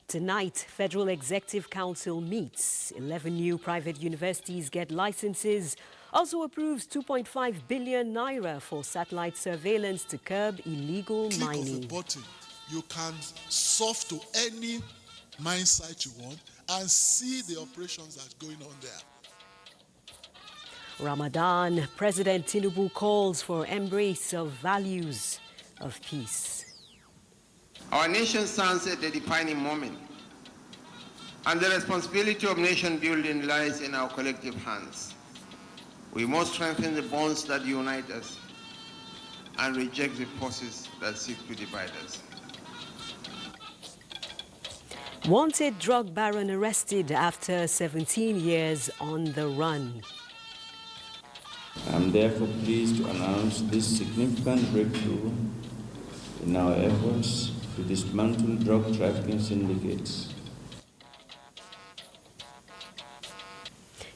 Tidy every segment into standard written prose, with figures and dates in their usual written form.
Tonight, Federal Executive Council meets. 11 new private universities get licenses. Also approves 2.5 billion naira for satellite surveillance to curb illegal mining. Click of a button, you can surf to any mine site you want and see the operations that's going on there. Ramadan, President Tinubu calls for embrace of values of peace. Our nation stands at a defining moment, and the responsibility of nation building lies in our collective hands. We must strengthen the bonds that unite us and reject the forces that seek to divide us. Wanted drug baron arrested after 17 years on the run. I'm therefore pleased to announce this significant breakthrough in our efforts to dismantle drug trafficking syndicates.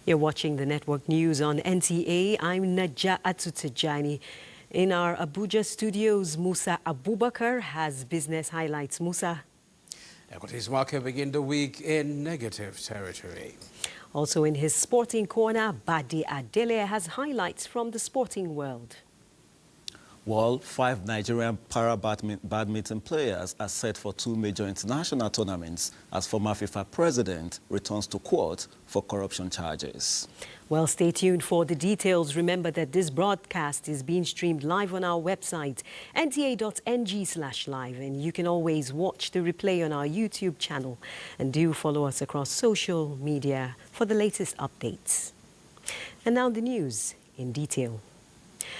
You're watching the network news on NTA. I'm Naja Atutejani. In our Abuja studios, Musa Abubakar has business highlights. Musa. Equities market begin the week in negative territory. Also in his sporting corner, Badi Adele has highlights from the sporting world. Well, 5 Nigerian para-badminton players are set for 2 major international tournaments as former FIFA president returns to court for corruption charges. Well, stay tuned for the details. Remember that this broadcast is being streamed live on our website, nta.ng/live, and you can always watch the replay on our YouTube channel. And do follow us across social media for the latest updates. And now the news in detail.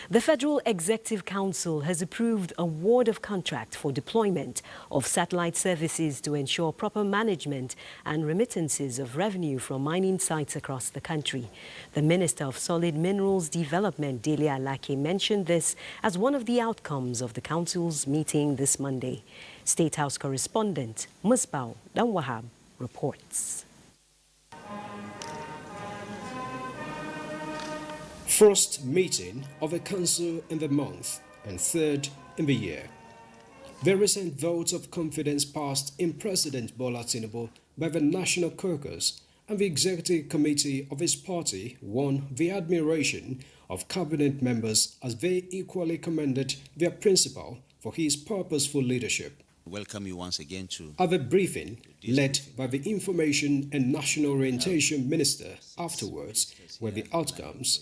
The Federal Executive Council has approved a award of contract for deployment of satellite services to ensure proper management and remittances of revenue from mining sites across the country. The Minister of Solid Minerals Development, Dele Alake, mentioned this as one of the outcomes of the Council's meeting this Monday. State House correspondent Musbau Danwahab reports. First meeting of a council in the month and third in the year. The recent vote of confidence passed in President Bola Tinubu by the National Caucus and the Executive Committee of his party won the admiration of cabinet members as they equally commended their principal for his purposeful leadership. Welcome you once again to at the briefing led by the Information and National Orientation Minister afterwards were the outcomes.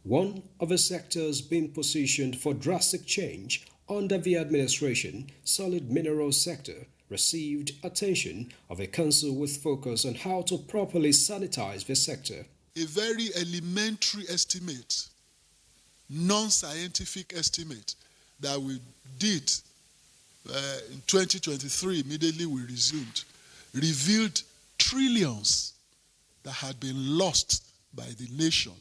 One of the sectors being positioned for drastic change under the administration, solid mineral sector, received attention of a council with focus on how to properly sanitize the sector. A very elementary estimate, non-scientific estimate that we did in 2023, immediately we resumed, revealed trillions that had been lost by the nation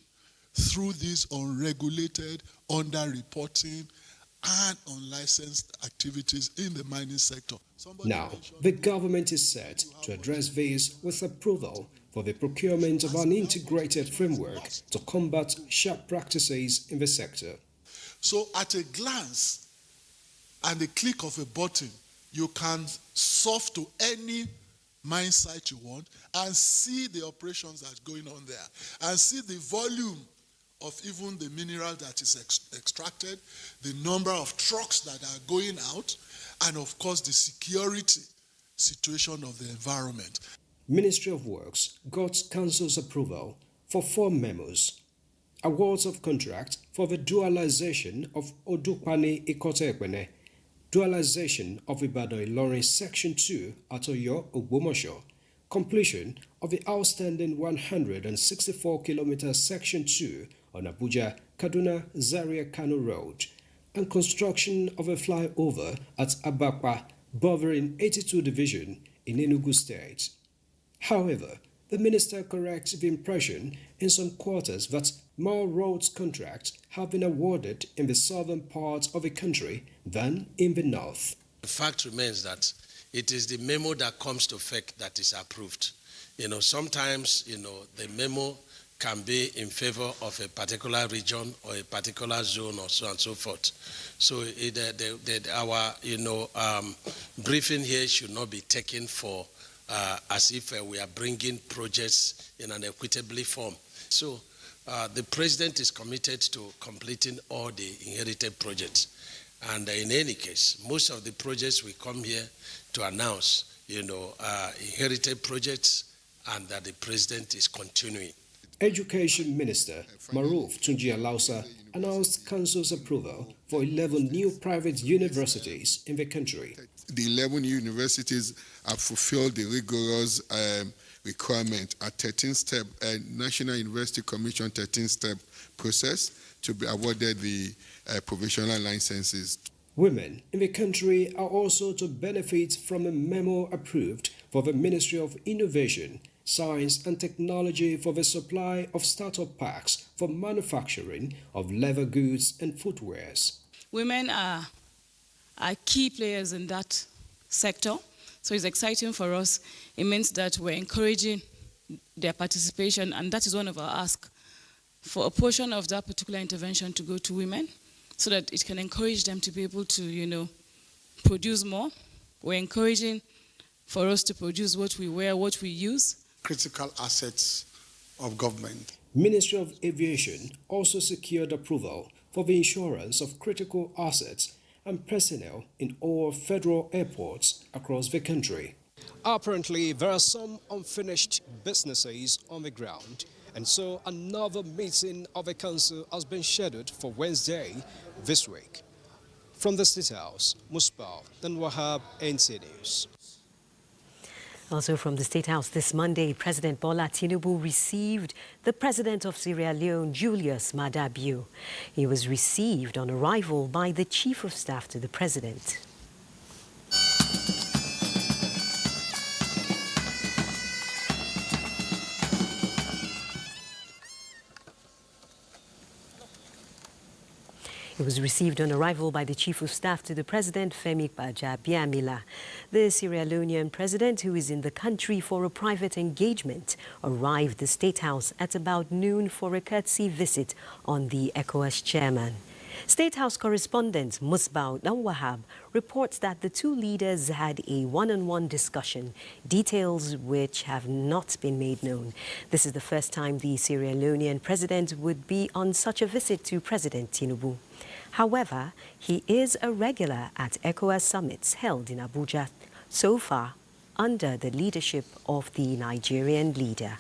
through this unregulated, underreporting, and unlicensed activities in the mining sector. Now, the government is set to address this with approval for the procurement of an integrated framework to combat sharp practices in the sector. So at a glance and the click of a button, you can surf to any mine site you want and see the operations that's going on there and see the volume of even the mineral that is extracted, the number of trucks that are going out, and of course the security situation of the environment. Ministry of Works got Council's approval for 4 memos. Awards of contract for the dualization of Odukwane Ikote-Ekwene, dualization of Ibadan-Ilorin Section 2 at Oyo Ogbomoso, completion of the outstanding 164-kilometer Section 2 on Abuja, Kaduna, Zaria, Kano Road, and construction of a flyover at Abakpa, bordering 82 Division in Enugu State. However, the minister corrects the impression in some quarters that more roads contracts have been awarded in the southern part of the country than in the north. The fact remains that it is the memo that comes to effect that is approved. Sometimes, the memo can be in favor of a particular region or a particular zone or so on and so forth. So our briefing here should not be taken for as if we are bringing projects in an equitably form. So the president is committed to completing all the inherited projects. And in any case, most of the projects we come here to announce, are inherited projects and that the president is continuing. Education Minister Maruf Tunji Alausa announced Council's approval for 11 new private universities in the country. The 11 universities have fulfilled the rigorous requirement, a 13-step National University Commission 13-step process to be awarded the provisional licenses. Women in the country are also to benefit from a memo approved for the Ministry of Innovation, Science and Technology for the supply of startup packs for manufacturing of leather goods and footwears. Women are key players in that sector, so it's exciting for us. It means that we're encouraging their participation, and that is one of our asks, for a portion of that particular intervention to go to women, so that it can encourage them to be able to, produce more. We're encouraging for us to produce what we wear, what we use. Critical assets of government. Ministry of Aviation also secured approval for the insurance of critical assets and personnel in all federal airports across the country. Apparently, there are some unfinished businesses on the ground, and so another meeting of the council has been scheduled for Wednesday this week. From the State House, Musbah Wahab, NC News. Also from the State House this Monday, President Bola Tinubu received the President of Sierra Leone, Julius Maada Bio. He was received on arrival by the Chief of Staff to the President. He was received on arrival by the Chief of Staff to the President, Femi Gbajabiamila. The Sierra Leonean president, who is in the country for a private engagement, arrived the State House at about noon for a courtesy visit on the ECOWAS chairman. State House correspondent Musbah Wahab reports that the two leaders had a one-on-one discussion, details which have not been made known. This is the first time the Sierra Leonean president would be on such a visit to President Tinubu. However, he is a regular at ECOWAS summits held in Abuja, so far under the leadership of the Nigerian leader.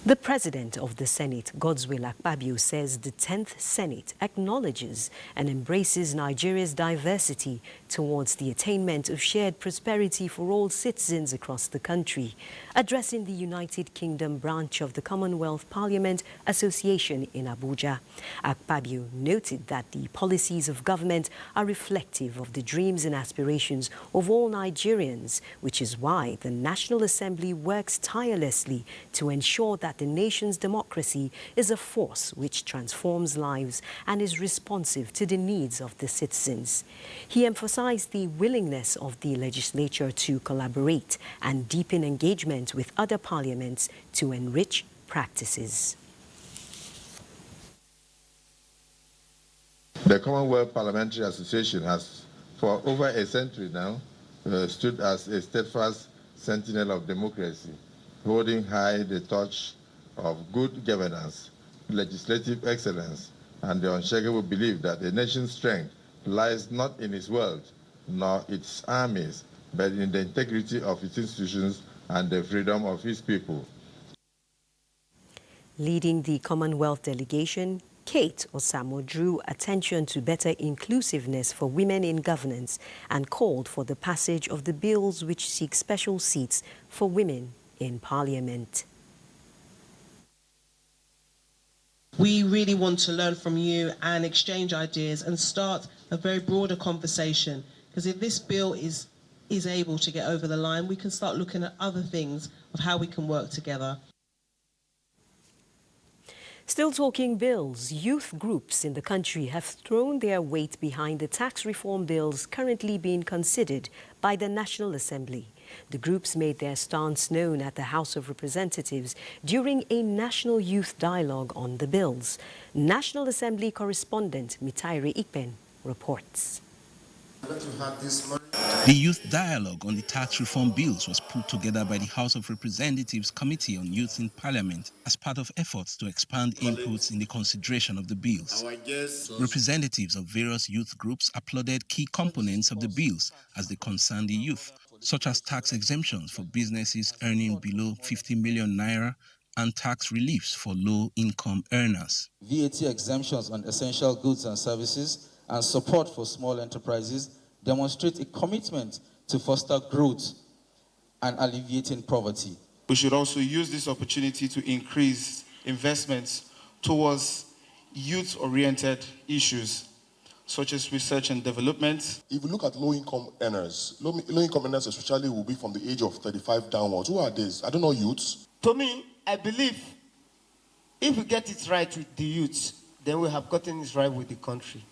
The President of the Senate, Godswill Akpabio, says the 10th Senate acknowledges and embraces Nigeria's diversity towards the attainment of shared prosperity for all citizens across the country. Addressing the United Kingdom branch of the Commonwealth Parliament Association in Abuja, Akpabio noted that the policies of government are reflective of the dreams and aspirations of all Nigerians, which is why the National Assembly works tirelessly to ensure that the nation's democracy is a force which transforms lives and is responsive to the needs of the citizens. He emphasized the willingness of the legislature to collaborate and deepen engagement with other parliaments to enrich practices. The Commonwealth Parliamentary Association has, for over a century now, stood as a steadfast sentinel of democracy, holding high the torch of good governance, legislative excellence, and the unshakable belief that the nation's strength lies not in its wealth nor its armies, but in the integrity of its institutions and the freedom of its people. Leading the Commonwealth delegation, Kate Osamo drew attention to better inclusiveness for women in governance and called for the passage of the bills which seek special seats for women in Parliament. We really want to learn from you and exchange ideas and start a very broader conversation, because if this bill is able to get over the line, we can start looking at other things of how we can work together. Still talking bills, youth groups in the country have thrown their weight behind the tax reform bills currently being considered by the National Assembly. The groups made their stance known at the House of Representatives during a national youth dialogue on the bills. National Assembly correspondent Mitaire Ikpen reports. The youth dialogue on the tax reform bills was put together by the House of Representatives Committee on Youth in Parliament as part of efforts to expand inputs in the consideration of the bills. Representatives of various youth groups applauded key components of the bills as they concern the youth, such as tax exemptions for businesses earning below 50 million naira and tax reliefs for low-income earners. VAT exemptions on essential goods and services and support for small enterprises demonstrate a commitment to foster growth and alleviating poverty. We should also use this opportunity to increase investments towards youth-oriented issues, such as research and development. If you look at low-income earners especially will be from the age of 35 downwards. Who are these? I don't know youths. To me, I believe if we get it right with the youths, then we have gotten it right with the country.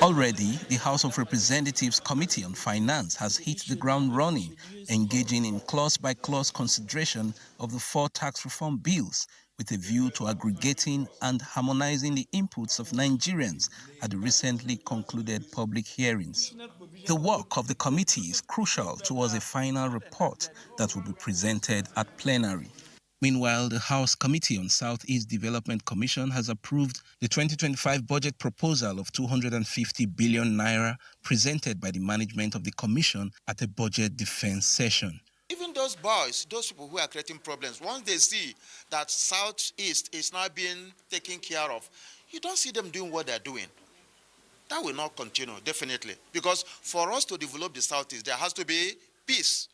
Already, the House of Representatives Committee on Finance has hit the ground running, engaging in clause-by-clause consideration of the 4 tax reform bills with a view to aggregating and harmonizing the inputs of Nigerians at the recently concluded public hearings. The work of the committee is crucial towards a final report that will be presented at plenary. Meanwhile, the House Committee on Southeast Development Commission has approved the 2025 budget proposal of 250 billion naira presented by the management of the commission at a budget defense session. Even those boys, those people who are creating problems, once they see that Southeast is now being taken care of, you don't see them doing what they're doing. That will not continue, definitely. Because for us to develop the Southeast, there has to be peace.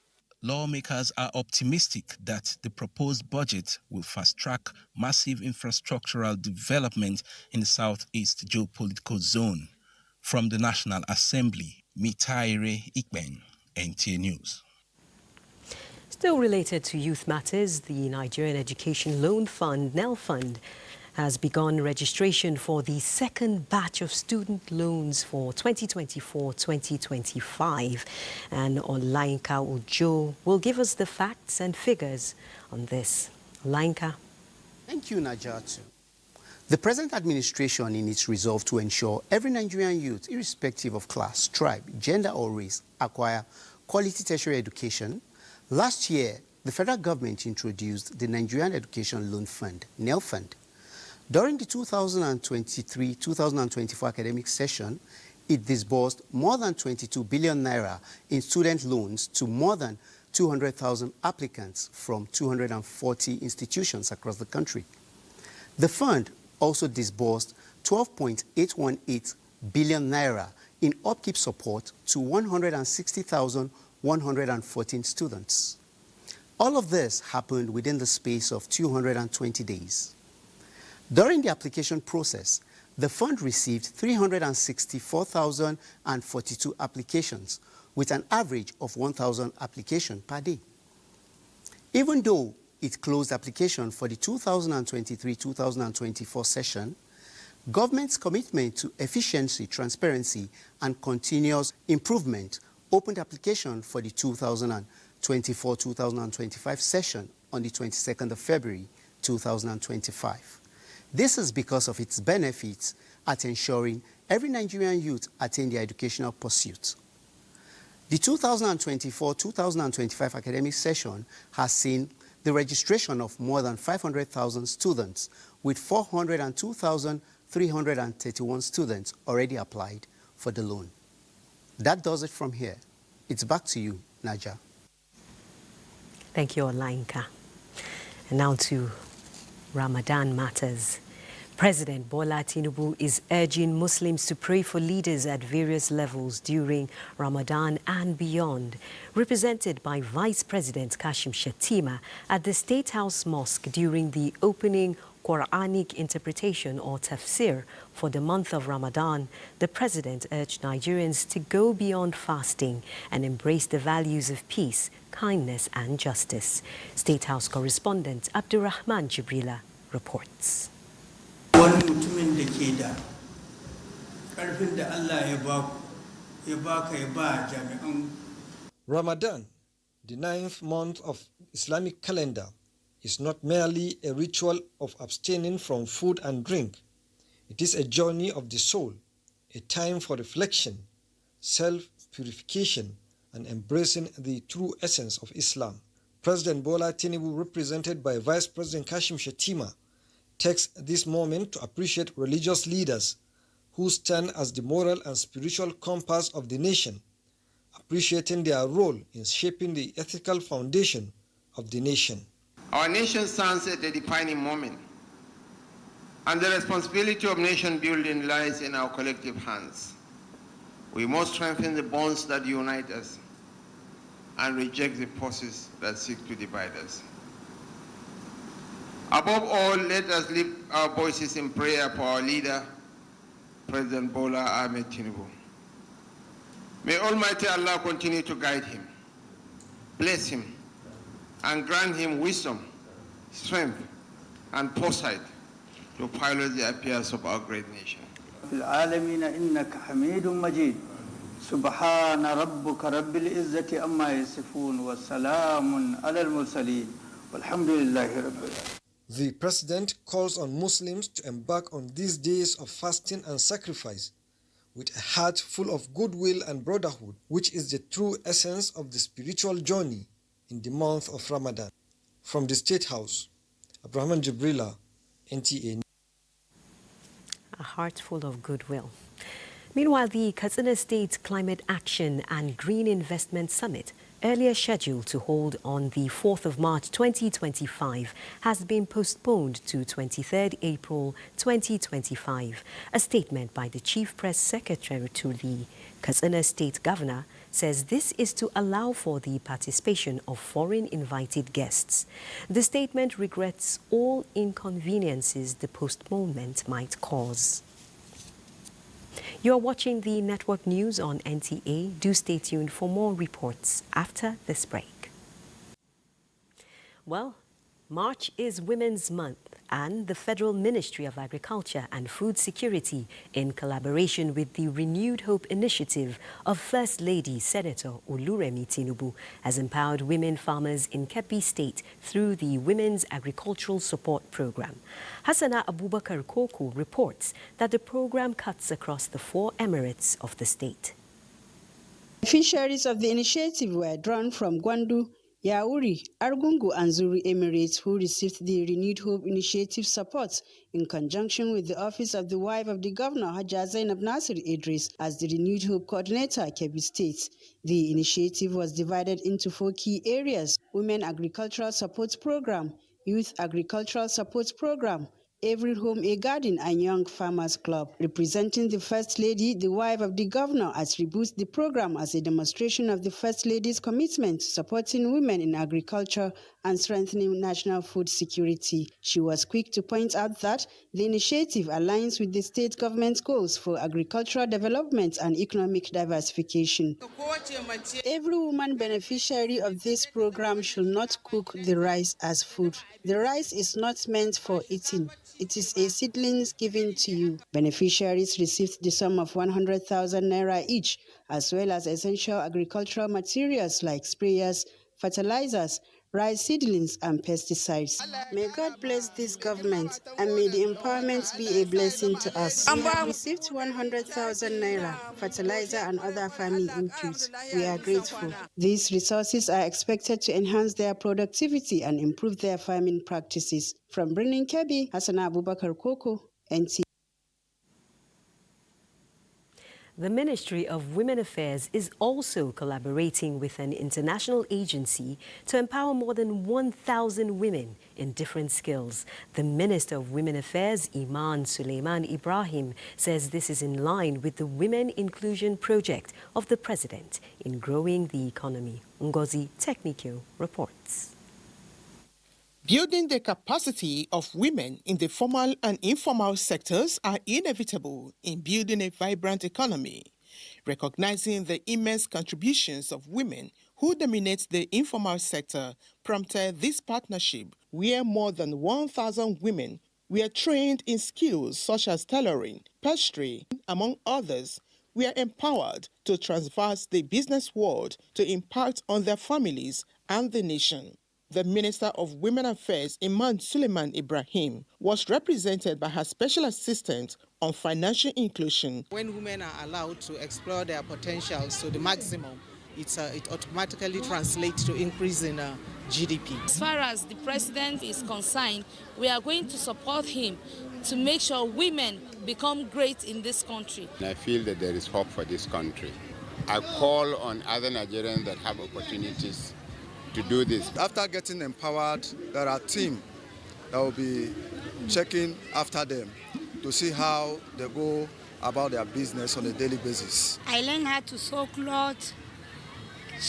Lawmakers are optimistic that the proposed budget will fast-track massive infrastructural development in the Southeast geopolitical zone. From the National Assembly, Mitaire Ikpen, NTA News. Still related to youth matters, the Nigerian Education Loan Fund, NEL Fund, has begun registration for the second batch of student loans for 2024-2025. And Olainka Ojo will give us the facts and figures on this. Olainka. Thank you, Najatu. The present administration, in its resolve to ensure every Nigerian youth, irrespective of class, tribe, gender or race, acquire quality tertiary education, last year, the federal government introduced the Nigerian Education Loan Fund, NEL Fund. During the 2023-2024 academic session, it disbursed more than 22 billion naira in student loans to more than 200,000 applicants from 240 institutions across the country. The fund also disbursed 12.818 billion naira in upkeep support to 160,114 students. All of this happened within the space of 220 days. During the application process, the fund received 364,042 applications with an average of 1,000 applications per day. Even though it closed application for the 2023-2024 session, government's commitment to efficiency, transparency, and continuous improvement opened application for the 2024-2025 session on the 22nd of February 2025. This is because of its benefits at ensuring every Nigerian youth attain their educational pursuits. The 2024-2025 academic session has seen the registration of more than 500,000 students, with 402,331 students already applied for the loan. That does it from here. It's back to you, Naja. Thank you, Olainka. And now to Ramadan matters. President Bola Tinubu is urging Muslims to pray for leaders at various levels during Ramadan and beyond. Represented by Vice President Kashim Shettima at the State House Mosque during the opening Quranic interpretation or tafsir for the month of Ramadan, the president urged Nigerians to go beyond fasting and embrace the values of peace, kindness and justice. State House correspondent Abdurrahman Jibrila reports. wani mutumin da ke da ƙarfin da Allah ya baka ya ba jami'an. Ramadan, the 9th month of Islamic calendar, is not merely a ritual of abstaining from food and drink. It is a journey of the soul, a time for reflection, self-purification, and embracing the true essence of Islam. President Bola Tinubu, represented by Vice President Kashim Shettima, takes this moment to appreciate religious leaders who stand as the moral and spiritual compass of the nation, appreciating their role in shaping the ethical foundation of the nation. Our nation stands at a defining moment, and the responsibility of nation building lies in our collective hands. We must strengthen the bonds that unite us and reject the forces that seek to divide us. Above all, let us lift our voices in prayer for our leader, President Bola Ahmed Tinubu. May Almighty Allah continue to guide him, bless him, and grant him wisdom, strength, and foresight to pilot the affairs of our great nation. العالمين إنك حميد مجيد سبحان ربك رب العزة أما يصفون وسلام على المرسلين والحمد لله رب العالمين. The President calls on Muslims to embark on these days of fasting and sacrifice with a heart full of goodwill and brotherhood, which is the true essence of the spiritual journey in the month of Ramadan. From the State House, Abraham Jibrila, NTA. A heart full of goodwill. Meanwhile, the Katsina State Climate Action and Green Investment Summit, earlier scheduled to hold on the 4th of March 2025, has been postponed to 23rd April 2025. A statement by the Chief Press Secretary to the Katsina State Governor says this is to allow for the participation of foreign invited guests. The statement regrets all inconveniences the postponement might cause. You are watching the network news on NTA. Do stay tuned for more reports after this break. Well, March is Women's Month, and the Federal Ministry of Agriculture and Food Security, in collaboration with the Renewed Hope Initiative of First Lady Senator Oluremi Tinubu, has empowered women farmers in Kebbi State through the Women's Agricultural Support Program. Hassana Abubakar Koko reports that the program cuts across the 4 emirates of the state. Beneficiaries of the initiative were drawn from Gwandu, Yauri, Argungu and Zuri Emirates, who received the Renewed Hope Initiative support in conjunction with the Office of the Wife of the Governor, Hajja Zainab Nasir Idris, as the Renewed Hope Coordinator, Kebbi State. The initiative was divided into 4 key areas: Women Agricultural Support Program, Youth Agricultural Support Program, Every Home a Garden and Young Farmers Club. Representing the First Lady, the wife of the governor, attributes the program as a demonstration of the First Lady's commitment to supporting women in agriculture and strengthening national food security. She was quick to point out that the initiative aligns with the state government's goals for agricultural development and economic diversification. Every woman beneficiary of this program should not cook the rice as food. The rice is not meant for eating. It is a seedlings given to you. Beneficiaries received the sum of 100,000 naira each, as well as essential agricultural materials like sprayers, fertilizers, rice seedlings, and pesticides. May God bless this government, and may the empowerment be a blessing to us. We have received 100,000 naira, fertilizer, and other farming inputs. We are grateful. These resources are expected to enhance their productivity and improve their farming practices. From Birnin Kebbi, Hassana Abubakar Koko, NT. The Ministry of Women Affairs is also collaborating with an international agency to empower more than 1,000 women in different skills. The Minister of Women Affairs, Iman Suleiman Ibrahim, says this is in line with the Women Inclusion Project of the President in growing the economy. Ngozi Teknikyo reports. Building the capacity of women in the formal and informal sectors are inevitable in building a vibrant economy. Recognizing the immense contributions of women who dominate the informal sector prompted this partnership, where more than 1,000 women we are trained in skills such as tailoring, pastry, among others. We are empowered to traverse the business world to impact on their families and the nation. The Minister of Women Affairs, Iman Suleiman Ibrahim, was represented by her special assistant on financial inclusion. When women are allowed to explore their potentials to the maximum, it automatically translates to increase in GDP. As far as the president is concerned, we are going to support him to make sure women become great in this country. I feel that there is hope for this country. I call on other Nigerians that have opportunities to do this. After getting empowered, there are teams that will be checking after them to see how they go about their business on a daily basis. I learned how to sew clothes.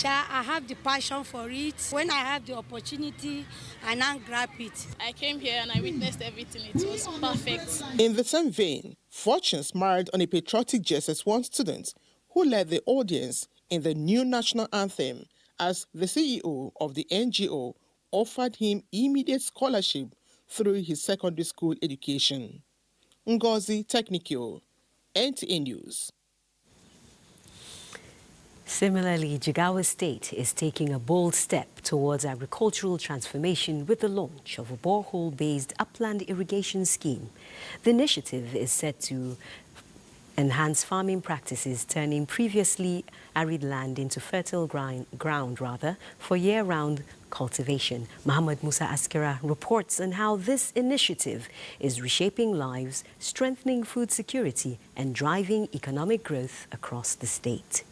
I have the passion for it. When I have the opportunity, I now grab it. I came here and I witnessed everything. It was perfect. In the same vein, Fortune smiled on a patriotic JSS1 student who led the audience in the new national anthem as the CEO of the NGO offered him immediate scholarship through his secondary school education. Ngozi Technical, NTA News. Similarly, Jigawa State is taking a bold step towards agricultural transformation with the launch of a borehole-based upland irrigation scheme. The initiative is set to enhance farming practices, turning previously arid land into fertile ground for year-round cultivation. Muhammad Musa Askira reports on how this initiative is reshaping lives, strengthening food security, and driving economic growth across the state.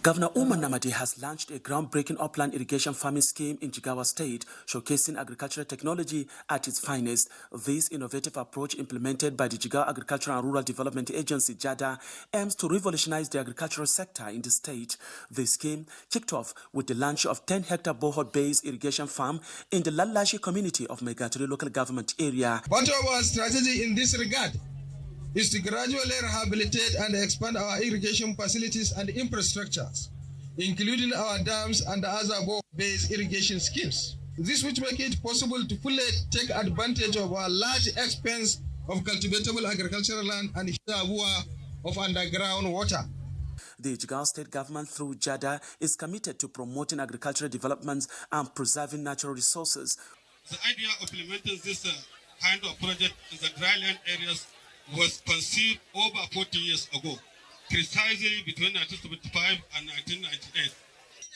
Governor Umar Namadi has launched a groundbreaking upland irrigation farming scheme in Jigawa State, showcasing agricultural technology at its finest. This innovative approach, implemented by the Jigawa Agricultural and Rural Development Agency, JADA, aims to revolutionize the agricultural sector in the state. The scheme kicked off with the launch of 10-hectare borehole-based irrigation farm in the Lalashi community of Megaturi local government area. Part of our strategy in this regard is to gradually rehabilitate and expand our irrigation facilities and infrastructures, including our dams and other borehole-based irrigation schemes. This will make it possible to fully take advantage of our large expanse of cultivatable agricultural land and reservoir of underground water. The Jigawa State government, through JADA, is committed to promoting agricultural developments and preserving natural resources. The idea of implementing this kind of project in the dryland areas was conceived over 40 years ago, precisely between 1975 and 1998.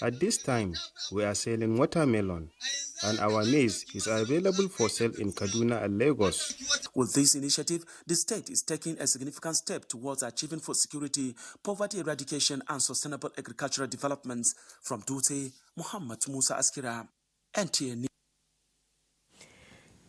At this time, we are selling watermelon, and our maize is available for sale in Kaduna and Lagos. With this initiative, the state is taking a significant step towards achieving food security, poverty eradication, and sustainable agricultural developments. From Dutse, Muhammad Musa Askira, NTA News.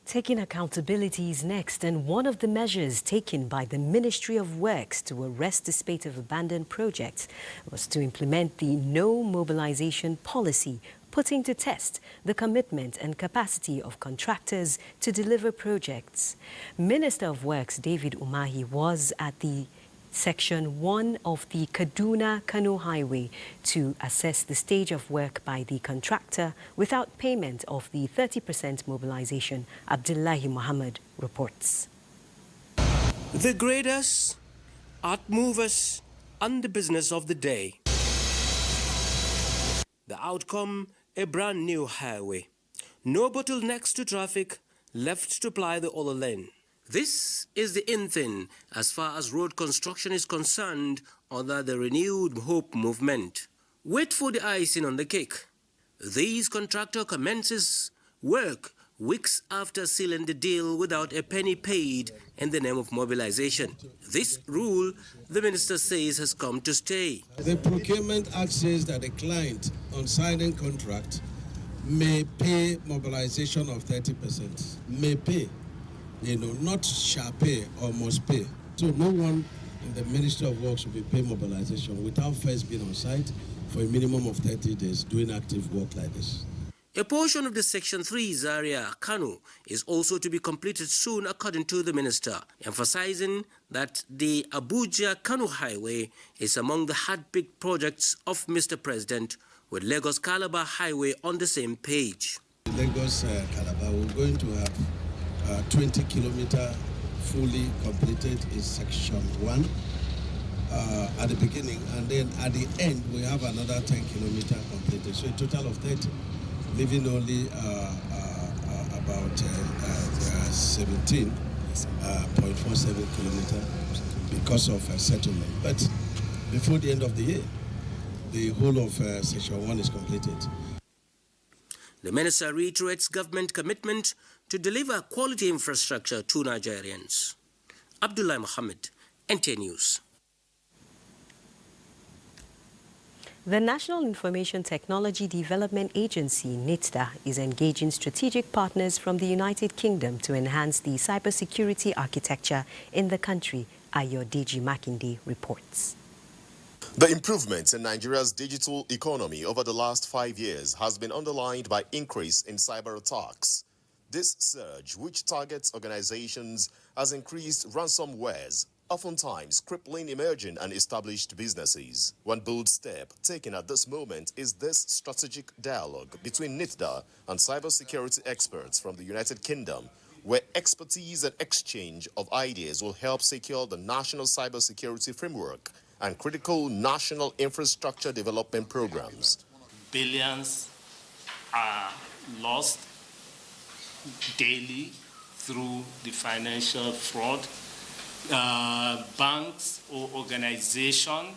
Taking accountability is next, and one of the measures taken by the Ministry of Works to arrest the spate of abandoned projects was to implement the no mobilization policy, putting to test the commitment and capacity of contractors to deliver projects. Minister of Works David Umahi was at the Section 1 of the Kaduna-Kano Highway to assess the stage of work by the contractor without payment of the 30% mobilization. Abdullahi Muhammad reports. The graders, art movers, and the business of the day. The outcome, a brand new highway. No bottlenecks to traffic, left to ply the other lane. This is the in thing as far as road construction is concerned under the renewed hope movement. Wait for the icing on the cake. This contractor commences work weeks after sealing the deal without a penny paid in the name of mobilization. This rule, the minister says, has come to stay. The Procurement Act says that the client on signing contract may pay mobilization of 30%. May pay. Not shall pay or must pay. So no one in the Ministry of Works will be paying mobilization without first being on site for a minimum of 30 days doing active work like this. A portion of the Section 3 Zaria Kano is also to be completed soon, according to the minister, emphasizing that the Abuja Kano Highway is among the heartbeat projects of Mr. President, with Lagos Calabar Highway on the same page. Lagos Calabar, we're going to have 20-kilometer fully completed is section 1 at the beginning, and then at the end we have another 10-kilometer completed, so a total of 30, leaving only about 17.47 kilometer because of settlement. But before the end of the year, the whole of section 1 is completed. The minister reiterates government commitment to deliver quality infrastructure to Nigerians. Abdullah Mohammed, NTA News. The National Information Technology Development Agency, NITDA, is engaging strategic partners from the United Kingdom to enhance the cybersecurity architecture in the country, Ayodeji Makinde reports. The improvements in Nigeria's digital economy over the last 5 years has been underlined by increase in cyber attacks. This surge, which targets organizations, has increased ransomwares, oftentimes crippling emerging and established businesses. One bold step taken at this moment is this strategic dialogue between NITDA and cybersecurity experts from the United Kingdom, where expertise and exchange of ideas will help secure the national cybersecurity framework and critical national infrastructure development programs. Billions are lost daily through the financial fraud. Banks or organizations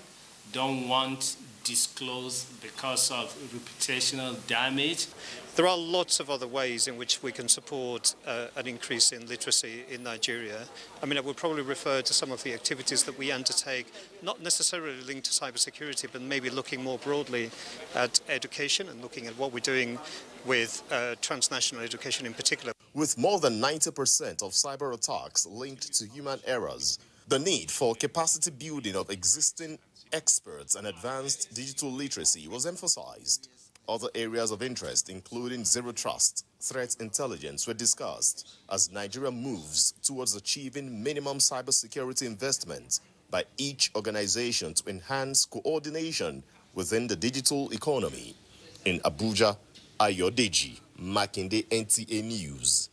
don't want disclosed because of reputational damage. There are lots of other ways in which we can support an increase in literacy in Nigeria. I mean, I would probably refer to some of the activities that we undertake, not necessarily linked to cybersecurity, but maybe looking more broadly at education and looking at what we're doing with transnational education in particular. With more than 90% of cyber attacks linked to human errors, the need for capacity building of existing experts and advanced digital literacy was emphasized. Other areas of interest, including zero trust, threat intelligence, were discussed as Nigeria moves towards achieving minimum cybersecurity investment by each organization to enhance coordination within the digital economy. In Abuja, Ayodeji Makinde, NTA News.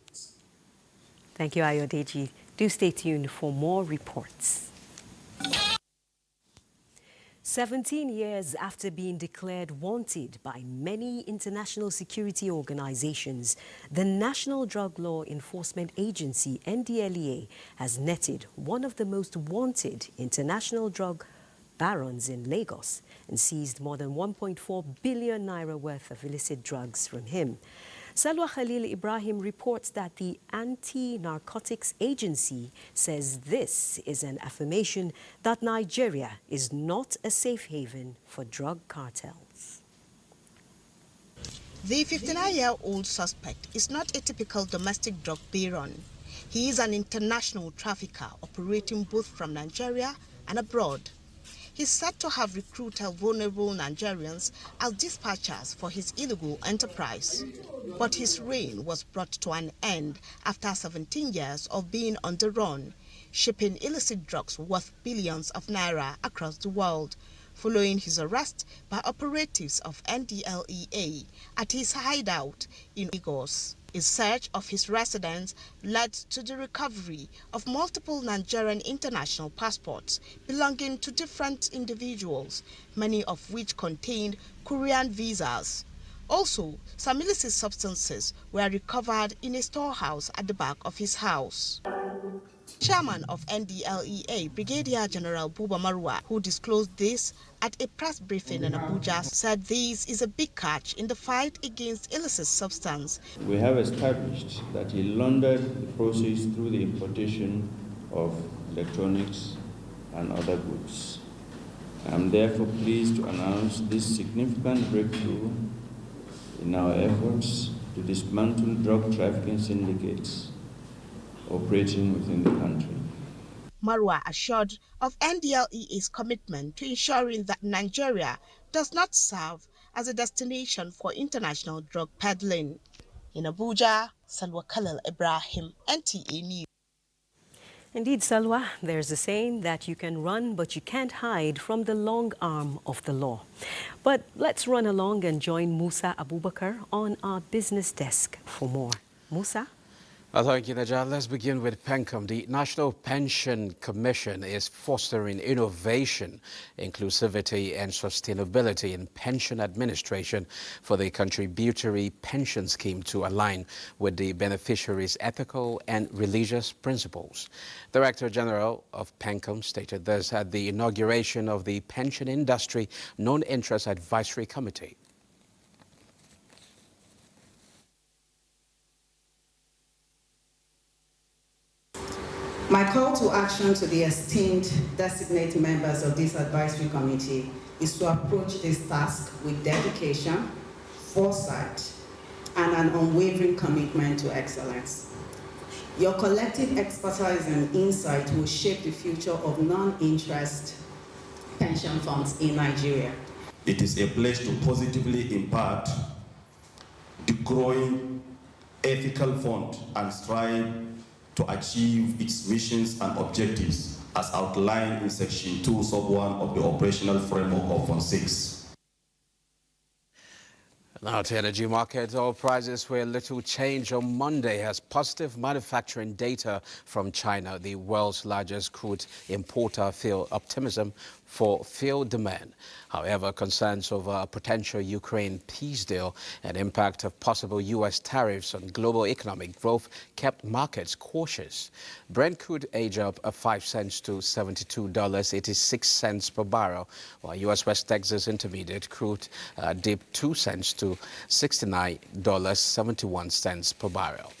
Thank you, Ayodeji. Do stay tuned for more reports. 17 years after being declared wanted by many international security organizations, the National Drug Law Enforcement Agency, NDLEA, has netted one of the most wanted international drug barons in Lagos and seized more than 1.4 billion naira worth of illicit drugs from him. Salwa Khalil Ibrahim reports that the Anti-Narcotics Agency says this is an affirmation that Nigeria is not a safe haven for drug cartels. The 59-year-old suspect is not a typical domestic drug baron. He is an international trafficker operating both from Nigeria and abroad. He's said to have recruited vulnerable Nigerians as dispatchers for his illegal enterprise. But his reign was brought to an end after 17 years of being on the run, shipping illicit drugs worth billions of naira across the world, following his arrest by operatives of NDLEA at his hideout in Lagos. A search of his residence led to the recovery of multiple Nigerian international passports belonging to different individuals, many of which contained Korean visas. Also, some illicit substances were recovered in a storehouse at the back of his house. Chairman of NDLEA, Brigadier General Buba Marwa, who disclosed this at a press briefing in Abuja, said this is a big catch in the fight against illicit substance. We have established that he laundered the proceeds through the importation of electronics and other goods. I am therefore pleased to announce this significant breakthrough in our efforts to dismantle drug trafficking syndicates operating within the country. Marwa assured of NDLEA's commitment to ensuring that Nigeria does not serve as a destination for international drug peddling. In Abuja, Salwa Khalil Ibrahim, NTA News. Indeed, Salwa, there's a saying that you can run, but you can't hide from the long arm of the law. But let's run along and join Musa Abubakar on our business desk for more. Musa? Thank you, Najat. Let's begin with PENCOM. The National Pension Commission is fostering innovation, inclusivity and sustainability in pension administration for the contributory pension scheme to align with the beneficiaries' ethical and religious principles. Director General of PENCOM stated this at the inauguration of the Pension Industry Non-Interest Advisory Committee. My call to action to the esteemed designated members of this advisory committee is to approach this task with dedication, foresight, and an unwavering commitment to excellence. Your collective expertise and insight will shape the future of non-interest pension funds in Nigeria. It is a pledge to positively impact the growing ethical fund and strive to achieve its missions and objectives as outlined in Section 2, Sub 1 of the Operational Framework of Fund 6. Now to energy markets, oil prices were little change on Monday as positive manufacturing data from China, the world's largest crude importer, fueled optimism for fuel demand. However, concerns over a potential Ukraine peace deal and impact of possible U.S. tariffs on global economic growth kept markets cautious. Brent crude edged up 5 cents to $72.86 per barrel, while U.S. West Texas Intermediate crude dipped 2 cents to $69.71 per barrel.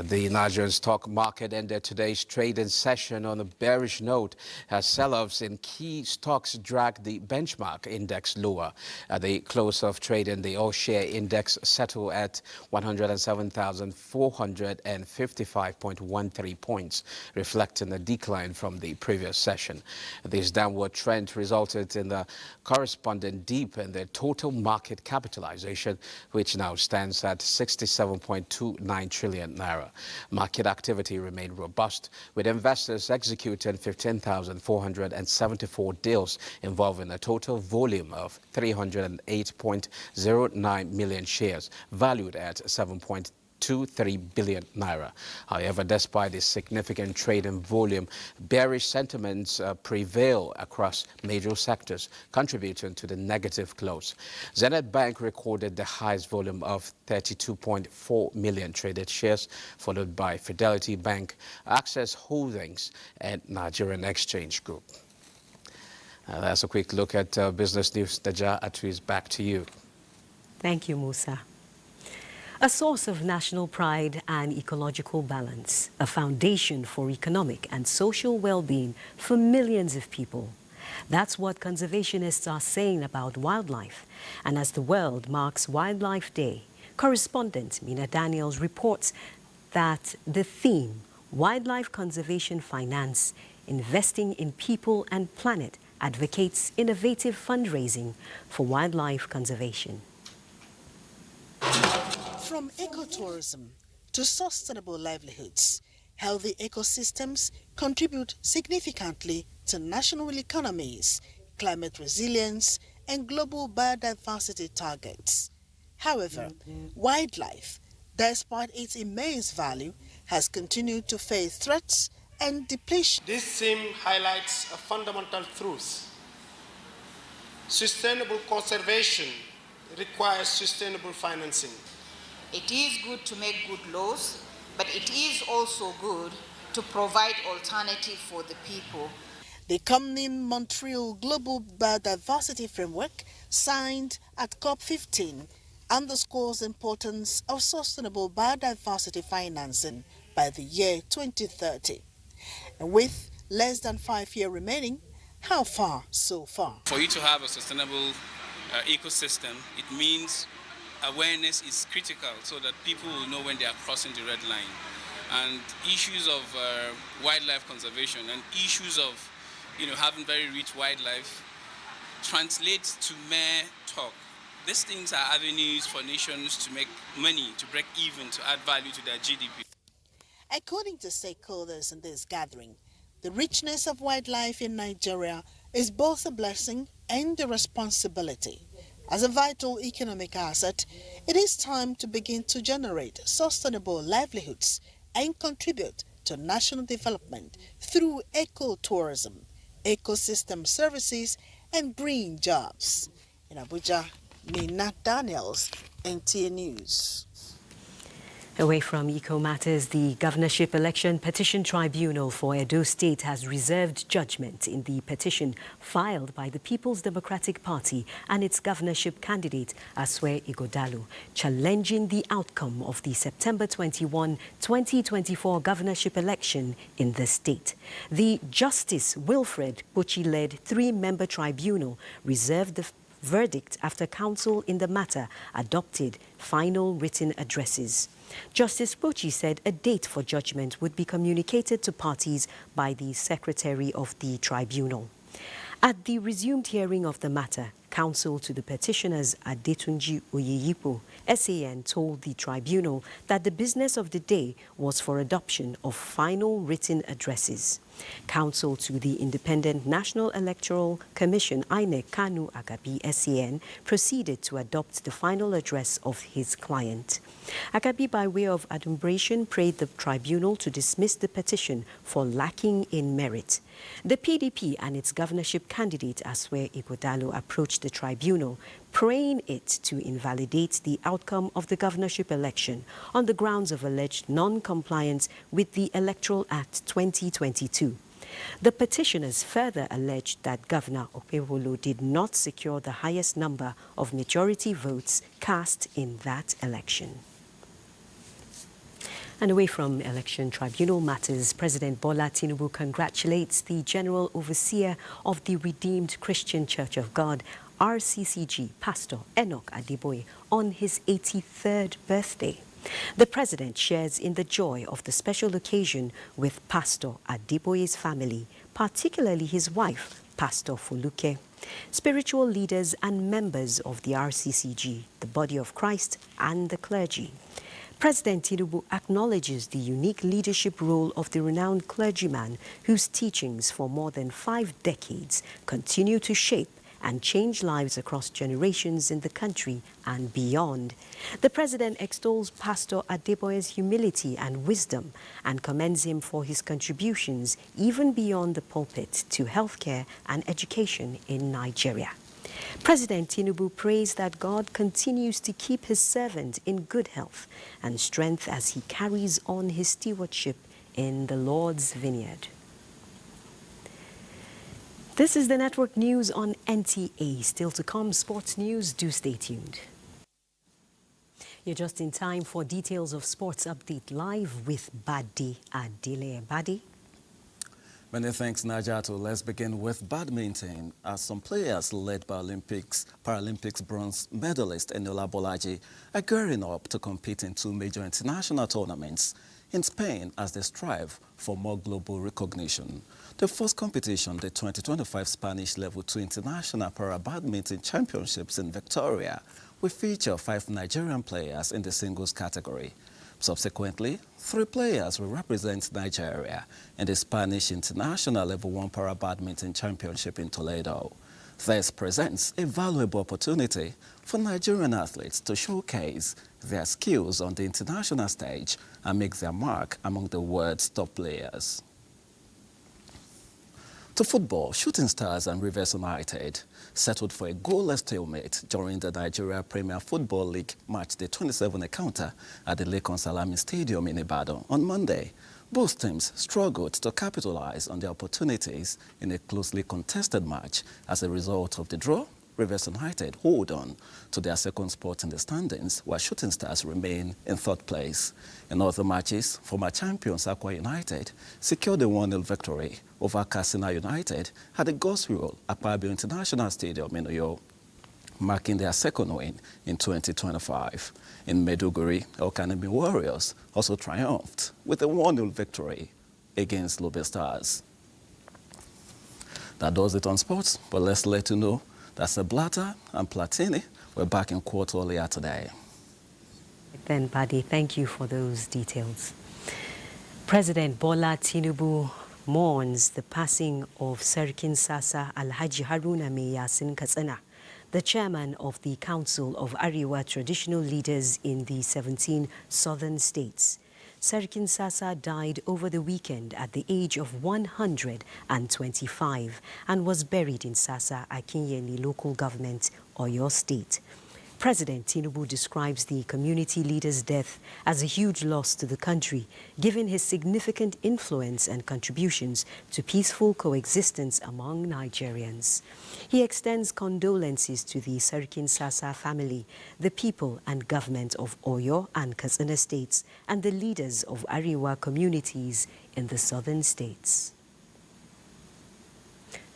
The Nigerian stock market ended today's trading session on a bearish note as sell-offs in key stocks dragged the benchmark index lower. At the close of trading, the all-share index settled at 107,455.13 points, reflecting a decline from the previous session. This downward trend resulted in the corresponding dip in the total market capitalization, which now stands at 67.29 trillion naira. Market activity remained robust, with investors executing 15,474 deals involving a total volume of 308.09 million shares, valued at 7.23 billion naira. However, despite this significant trading volume, bearish sentiments prevail across major sectors, contributing to the negative close. Zenith Bank recorded the highest volume of 32.4 million traded shares, followed by Fidelity Bank, Access Holdings, and Nigerian Exchange Group. That's a quick look at business news. Daja Atris, back to you. Thank you, Musa. A source of national pride and ecological balance, a foundation for economic and social well-being for millions of people. That's what conservationists are saying about wildlife. And as the world marks Wildlife Day, correspondent Mina Daniels reports that the theme, Wildlife Conservation Finance, Investing in People and Planet, advocates innovative fundraising for wildlife conservation. From ecotourism to sustainable livelihoods, healthy ecosystems contribute significantly to national economies, climate resilience, and global biodiversity targets. However, wildlife, despite its immense value, has continued to face threats and depletion. This theme highlights a fundamental truth. Sustainable conservation requires sustainable financing. It is good to make good laws, but it is also good to provide alternatives for the people. The accompanying Montreal Global Biodiversity Framework, signed at COP15, underscores the importance of sustainable biodiversity financing by the year 2030. And with less than 5 years remaining, how far so far? For you to have a sustainable ecosystem, it means awareness is critical so that people will know when they are crossing the red line. And issues of wildlife conservation and issues of having very rich wildlife translates to mere talk. These things are avenues for nations to make money, to break even, to add value to their GDP. According to stakeholders in this gathering, the richness of wildlife in Nigeria is both a blessing and a responsibility. As a vital economic asset, it is time to begin to generate sustainable livelihoods and contribute to national development through ecotourism, ecosystem services, and green jobs. In Abuja, Nina Daniels, NTA News. Away from eco matters, the Governorship Election Petition Tribunal for Edo State has reserved judgment in the petition filed by the People's Democratic Party and its governorship candidate, Aswe Ighodalo, challenging the outcome of the September 21, 2024 governorship election in the state. The Justice Wilfred Buchi-led three-member tribunal reserved the verdict after counsel in the matter adopted final written addresses. Justice Buchi said a date for judgment would be communicated to parties by the Secretary of the Tribunal. At the resumed hearing of the matter, counsel to the petitioners Adetunji Oyeyipo, SAN, told the tribunal that the business of the day was for adoption of final written addresses. Counsel to the Independent National Electoral Commission, INEC, Kanu Agabi, SAN, proceeded to adopt the final address of his client. Agabi, by way of adumbration, prayed the tribunal to dismiss the petition for lacking in merit. The PDP and its governorship candidate, Aswe Ighodalo, approached the tribunal, praying it to invalidate the outcome of the governorship election on the grounds of alleged non-compliance with the Electoral Act 2022. The petitioners further alleged that Governor Okpebholo did not secure the highest number of majority votes cast in that election. And away from election tribunal matters, President Bola Tinubu congratulates the General Overseer of the Redeemed Christian Church of God, RCCG, Pastor Enoch Adeboye, on his 83rd birthday. The president shares in the joy of the special occasion with Pastor Adeboye's family, particularly his wife, Pastor Foluke, spiritual leaders and members of the RCCG, the body of Christ, and the clergy. President Tinubu acknowledges the unique leadership role of the renowned clergyman whose teachings for more than 5 decades continue to shape and change lives across generations in the country and beyond. The president extols Pastor Adeboye's humility and wisdom and commends him for his contributions even beyond the pulpit to healthcare and education in Nigeria. President Tinubu prays that God continues to keep his servant in good health and strength as he carries on his stewardship in the Lord's vineyard. This is the network news on NTA. Still to come, sports news. Do stay tuned. You're just in time for details of Sports Update Live with Badi Adile. Badi? Many thanks, Najato. Let's begin with badminton, as some players led by Paralympics bronze medalist Enola Bolaji are gearing up to compete in 2 major international tournaments in Spain as they strive for more global recognition. The first competition, the 2025 Spanish Level 2 International Para-Badminton Championships in Victoria, will feature 5 Nigerian players in the singles category. Subsequently, 3 players will represent Nigeria in the Spanish International Level 1 Para-Badminton Championship in Toledo. This presents a valuable opportunity for Nigerian athletes to showcase their skills on the international stage and make their mark among the world's top players. To football, Shooting Stars and Rivers United settled for a goalless stalemate during the Nigeria Premier Football League Match Day 27 encounter at the Lekon Salami Stadium in Ibadan on Monday. Both teams struggled to capitalize on their opportunities in a closely contested match. As a result of the draw, Rivers United hold on to their second spot in the standings, while Shooting Stars remain in 3rd place. In other matches, former champions Akwa United secured a 1-0 victory over Katsina United at the Gospel Akpabio International Stadium in Oyo, marking their second win in 2025. In Maiduguri, El Kanemi Warriors also triumphed with a 1-0 victory against Lobe Stars. That does it on sports, but let's let you know that Blatter and Platini were back in court earlier today. Then, Badi, thank you for those details. President Bola Tinubu mourns the passing of Sarkin Sasa Alhaji Haruna Mai Yasin Katsina. The chairman of the Council of Arewa Traditional Leaders in the 17 southern states, Serikin Sasa, died over the weekend at the age of 125 and was buried in Sasa, Akinyele local government, Oyo State. President Tinubu describes the community leader's death as a huge loss to the country, given his significant influence and contributions to peaceful coexistence among Nigerians. He extends condolences to the Serikin Sasa family, the people and government of Oyo and Katsina states, and the leaders of Arewa communities in the southern states.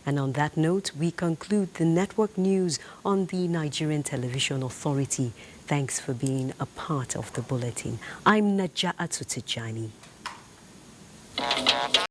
And on that note, we conclude the network news on the Nigerian Television Authority. Thanks for being a part of the bulletin. I'm Naja'atu Tijani.